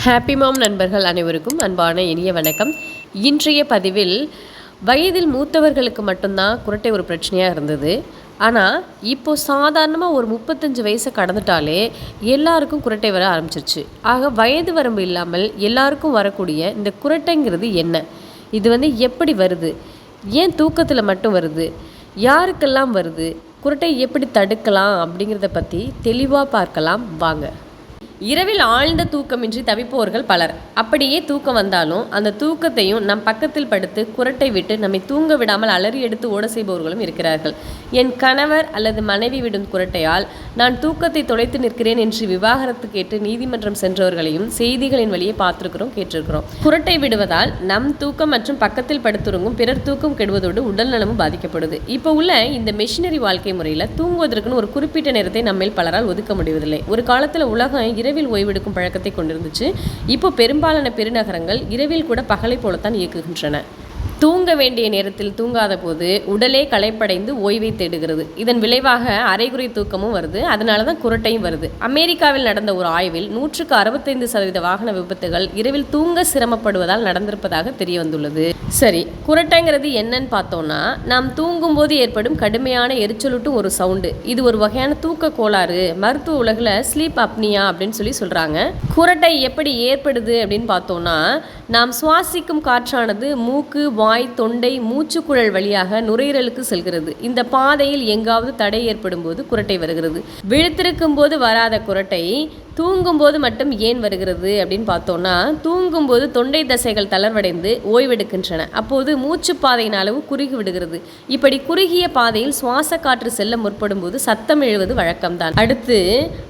Happy மாம் நண்பர்கள் அனைவருக்கும் அன்பான இனிய வணக்கம். இன்றைய பதிவில் வயதில் மூத்தவர்களுக்கு மட்டும்தான் குரட்டை ஒரு பிரச்சனையாக இருந்தது. ஆனால் இப்போது சாதாரணமாக ஒரு 35 வயசை கடந்துட்டாலே எல்லாருக்கும் குரட்டை வர ஆரம்பிச்சிருச்சு. ஆக வயது வரம்பு இல்லாமல் எல்லாருக்கும் வரக்கூடிய இந்த குரட்டைங்கிறது என்ன? இது எப்படி வருது? ஏன் தூக்கத்தில் மட்டும் வருது? யாருக்கெல்லாம் வருது? குரட்டை எப்படி தடுக்கலாம் அப்படிங்கிறத பற்றி தெளிவாக பார்க்கலாம் வாங்க. இரவில் ஆழ்ந்த தூக்கமின்றி தவிப்பவர்கள் பலர். அப்படியே தூக்கம் வந்தாலும் அந்த தூக்கத்தையும் நம் பக்கத்தில் படுத்து குரட்டை விட்டு நம்மை தூங்க விடாமல் அலறி எடுத்து ஓட செய்பவர்களும் இருக்கிறார்கள். என் கணவர் அல்லது மனைவி விடும் குரட்டையால் நான் தூக்கத்தை தொலைத்து நிற்கிறேன் என்று விவாகரத்து கேட்டு நீதிமன்றம் சென்றவர்களையும் செய்திகளின் வழியே பார்த்துருக்கிறோம், கேட்டிருக்கிறோம். குரட்டை விடுவதால் நம் தூக்கம் மற்றும் பக்கத்தில் படுத்துறங்கும் பிறர் தூக்கம் கெடுவதோடு உடல் நலமும் பாதிக்கப்படுது. இப்போ உள்ள இந்த மெஷினரி வாழ்க்கை முறையில் தூங்குவதற்குன்னு ஒரு குறிப்பிட்ட நேரத்தை நம்மேல் பலரால் ஒதுக்க முடிவதில்லை. ஒரு காலத்தில் உலகம் இரவில் ஓய்வெடுக்கும் பழக்கத்தை கொண்டிருந்துச்சு. இப்போ பெரும்பாலான பெருநகரங்கள் இரவில் கூட பகலை போலத்தான் இயக்குகின்றன. தூங்க வேண்டிய நேரத்தில் தூங்காத போது உடலே களைப்படைந்து ஓய்வை தேடுகிறது. இதன் விளைவாக அரைகுறை தூக்கமும் வருது. அதனால தான் குரட்டையும் வருது. அமெரிக்காவில் நடந்த ஒரு ஆய்வில் 165% வாகன விபத்துகள் இரவில் தூங்க சிரமப்படுவதால் நடந்திருப்பதாக தெரிய வந்துள்ளது. சரி, குரட்டைங்கிறது என்னன்னு பார்த்தோம்னா, நாம் தூங்கும் போது ஏற்படும் கடுமையான எரிச்சலூட்டும் ஒரு சவுண்டு. இது ஒரு வகையான தூக்க கோளாறு. மருத்துவ உலகில் ஸ்லீப் அப்னியா அப்படின்னு சொல்றாங்க. குரட்டை எப்படி ஏற்படுது அப்படின்னு பார்த்தோம்னா, நாம் சுவாசிக்கும் காற்றானது மூக்கு, வாய், தொண்டை, மூச்சுக்குழல் வழியாக நுரையீரலுக்கு செல்கிறது. இந்த பாதையில் எங்காவது தடை ஏற்படும் போது குரட்டை வருகிறது. விழித்திருக்கும் போது வராத குரட்டை தூங்கும்போது மட்டும் ஏன் வருகிறது அப்படின்னு பார்த்தோம்னா, தூங்கும்போது தொண்டை தசைகள் தளர்வடைந்து ஓய்வெடுக்கின்றன. அப்போது மூச்சு பாதையின் அளவு குறுகி விடுகிறது. இப்படி குறுகிய பாதையில் சுவாச காற்று செல்ல முற்படும் போது சத்தம் எழுவது வழக்கம்தான். அடுத்து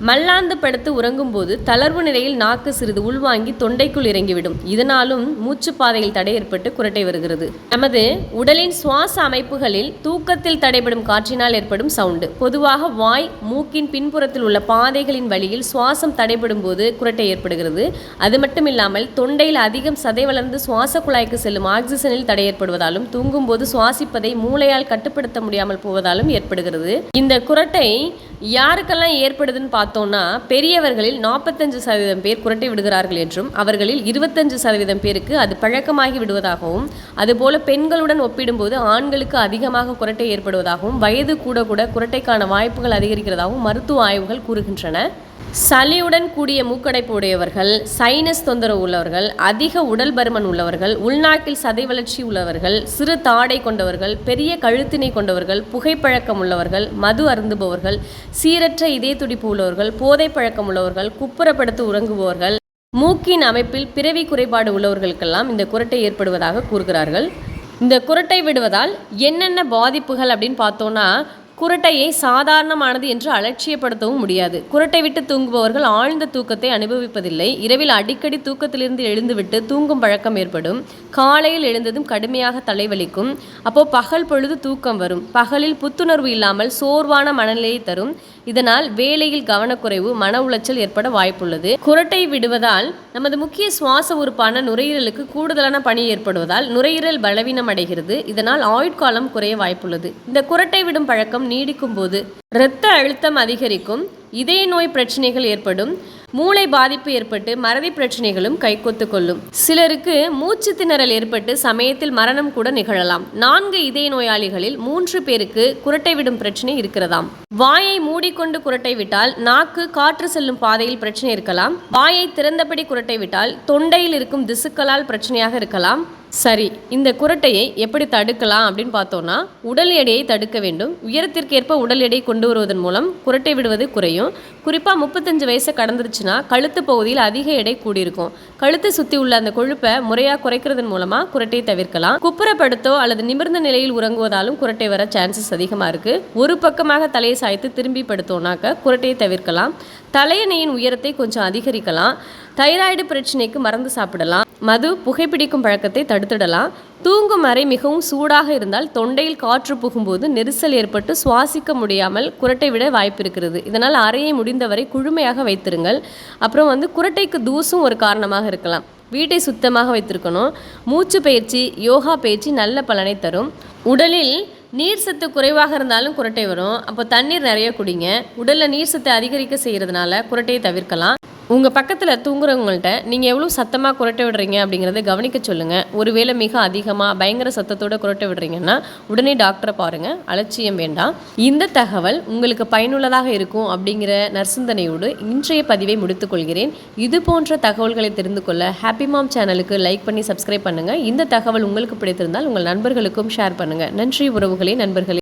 மல்லாந்து படுத்து உறங்கும் போது தளர்வு நிலையில் நாக்கு சிறிது உள்வாங்கி தொண்டைக்குள் இறங்கிவிடும். இதனாலும் மூச்சு பாதையில் தடை ஏற்பட்டு குரட்டை வருகிறது. நமது உடலின் சுவாச அமைப்புகளில் தூக்கத்தில் தடைபடும் காற்றினால் ஏற்படும் சவுண்டு. பொதுவாக வாய், மூக்கின் பின்புறத்தில் உள்ள பாதைகளின் வழியில் சுவாசம் தடைபடும் போது குரட்டை ஏற்படுகிறது. அது மட்டும் இல்லாமல் தொண்டையில் அதிகம் சதை வளர்ந்து சுவாச குழாய்க்கு செல்லும் ஆக்சிஜனில் தடை ஏற்படுவதாலும் தூங்கும் போது சுவாசிப்பதை மூளையால் கட்டுப்படுத்த முடியாமல் போவதாலும் ஏற்படுகிறது. இந்த குரட்டை யாருக்கெல்லாம் ஏற்படுதுன்னு பார்த்தோம்னா, பெரியவர்களில் 45% பேர் குரட்டை விடுகிறார்கள் என்றும் அவர்களில் 25% பேருக்கு அது பழக்கமாகி விடுவதாகவும், அதுபோல பெண்களுடன் ஒப்பிடும்போது ஆண்களுக்கு அதிகமாக குரட்டை ஏற்படுவதாகவும், வயது கூட கூட குரட்டைக்கான வாய்ப்புகள் அதிகரிக்கிறதாகவும் மருத்துவ ஆய்வுகள் கூறுகின்றன. சளியுடன் கூடிய மூக்கடைப்பு உடையவர்கள், சைனஸ் தொந்தரவு உள்ளவர்கள், அதிக உடல் பருமன் உள்ளவர்கள், உள்நாக்கில் சதை வளர்ச்சி உள்ளவர்கள், சிறு தாடை கொண்டவர்கள், பெரிய கழுத்தினை கொண்டவர்கள், புகைப்பழக்கம் உள்ளவர்கள், மது அருந்துபவர்கள், சீரற்ற இதய துடிப்பு உள்ளவர்கள், போதை பழக்கம் உள்ளவர்கள், குப்புறப்படுத்து உறங்குபவர்கள், மூக்கின் அமைப்பில் பிறவி குறைபாடு உள்ளவர்களுக்கெல்லாம் இந்த குரட்டை ஏற்படுவதாக கூறுகிறார்கள். இந்த குரட்டை விடுவதால் என்னென்ன பாதிப்புகள் அப்படின்னு பார்த்தோன்னா, குரட்டையை சாதாரணமானது என்று அலட்சியப்படுத்தவும் முடியாது. குரட்டை விட்டு தூங்குபவர்கள் ஆழ்ந்த தூக்கத்தை அனுபவிப்பதில்லை. இரவில் அடிக்கடி தூக்கத்திலிருந்து எழுந்துவிட்டு தூங்கும் பழக்கம் ஏற்படும். காலையில் எழுந்ததும் கடுமையாக தலைவலிக்கும். அப்போது பகல் பொழுது தூக்கம் வரும். பகலில் புத்துணர்வு இல்லாமல் சோர்வான மனநிலையை தரும். இதனால் வேலையில் கவனக்குறைவு, மன உளைச்சல் ஏற்பட வாய்ப்புள்ளது. குரட்டை விடுவதால் நமது முக்கிய சுவாச உறுப்பான நுரையீரலுக்கு கூடுதலான பணி ஏற்படுவதால் நுரையீரல் பலவீனம் அடைகிறது. இதனால் ஆயுட்காலம் குறைய வாய்ப்புள்ளது. இந்த குரட்டை விடும் பழக்கம் நீடிக்கும் போது இரத்த அழுத்தம் அதிகரிக்கும், இதய நோய் பிரச்சனைகள் ஏற்படும், மூளை பாதிப்பு ஏற்பட்டு மறதி பிரச்சனைகளும் கைகொத்து கொள்ளும். சிலருக்கு மூச்சு திணறல் ஏற்பட்டு சமயத்தில் மரணம் கூட நிகழலாம். 4 இதய நோயாளிகளில் 3 பேருக்கு குரட்டை விடும் பிரச்சனை இருக்கிறதாம். வாயை மூடிக்கொண்டு குரட்டை விட்டால் நாக்கு காற்று செல்லும் பாதையில் பிரச்சனை இருக்கலாம். வாயை திறந்தபடி குரட்டை விட்டால் தொண்டையில் இருக்கும் திசுக்களால் பிரச்சனையாக இருக்கலாம். சரி, இந்த குரட்டையை எப்படி தடுக்கலாம் அப்படின்னு பார்த்தோம்னா, உடல் எடையை தடுக்க வேண்டும். உயரத்திற்கேற்ப உடல் எடை கொண்டு வருவதன் மூலம் குரட்டை விடுவது குறையும். குறிப்பாக 35 வயசை கடந்துருச்சுன்னா கழுத்து பகுதியில் அதிக எடை கூடியிருக்கும். கழுத்தை சுற்றி உள்ள அந்த கொழுப்பை முறையாக குறைக்கிறதன் மூலமாக குரட்டையை தவிர்க்கலாம். குப்புறப்படுத்தோ அல்லது நிமிர்ந்த நிலையில் உறங்குவதாலும் குரட்டை வர சான்சஸ் அதிகமாக இருக்குது. ஒரு பக்கமாக தலையை சாய்த்து திரும்பி படுத்தோம்னாக்க குரட்டையை தவிர்க்கலாம். தலையணையின் உயரத்தை கொஞ்சம் அதிகரிக்கலாம். தைராய்டு பிரச்சனைக்கு மருந்து சாப்பிடலாம். மது, புகைப்பிடிக்கும் பழக்கத்தை தடுத்துடலாம். தூங்கும் அறை மிகவும் சூடாக இருந்தால் தொண்டையில் காற்று புகும்போது நெரிசல் ஏற்பட்டு சுவாசிக்க முடியாமல் குரட்டை விட வாய்ப்பு இருக்கிறது. இதனால் அறையை முடிந்தவரை குழுமையாக வைத்திருங்கள். அப்புறம் குரட்டைக்கு தூசும் ஒரு காரணமாக இருக்கலாம். வீட்டை சுத்தமாக வைத்திருக்கணும். மூச்சு பயிற்சி, யோகா பயிற்சி நல்ல பலனை தரும். உடலில் நீர் சத்து குறைவாக இருந்தாலும் குரட்டை வரும். அப்போ தண்ணீர் நிறைய குடிங்க. உடலில் நீர் சத்து அதிகரிக்க செய்கிறதுனால குரட்டையை தவிர்க்கலாம். உங்கள் பக்கத்தில் தூங்குறவங்கள்ட்ட நீங்கள் எவ்வளோ சத்தமாக குரட்டை விடுறீங்க அப்படிங்கிறத கவனிக்க சொல்லுங்கள். ஒருவேளை மிக அதிகமாக பயங்கர சத்தத்தோடு குரட்டை விடுறீங்கன்னா உடனே டாக்டரை பாருங்கள், அலட்சியம் வேண்டாம். இந்த தகவல் உங்களுக்கு பயனுள்ளதாக இருக்கும் அப்படிங்கிற நற்சிந்தனையோடு இன்றைய பதிவை முடித்துக்கொள்கிறேன். இது போன்ற தகவல்களை தெரிந்து கொள்ள ஹாப்பி மாம் சேனலுக்கு லைக் பண்ணி சப்ஸ்கிரைப் பண்ணுங்கள். இந்த தகவல் உங்களுக்கு பிடித்திருந்தால் உங்கள் நண்பர்களுக்கும் ஷேர் பண்ணுங்கள். நன்றி உறவுகளே, நண்பர்களே.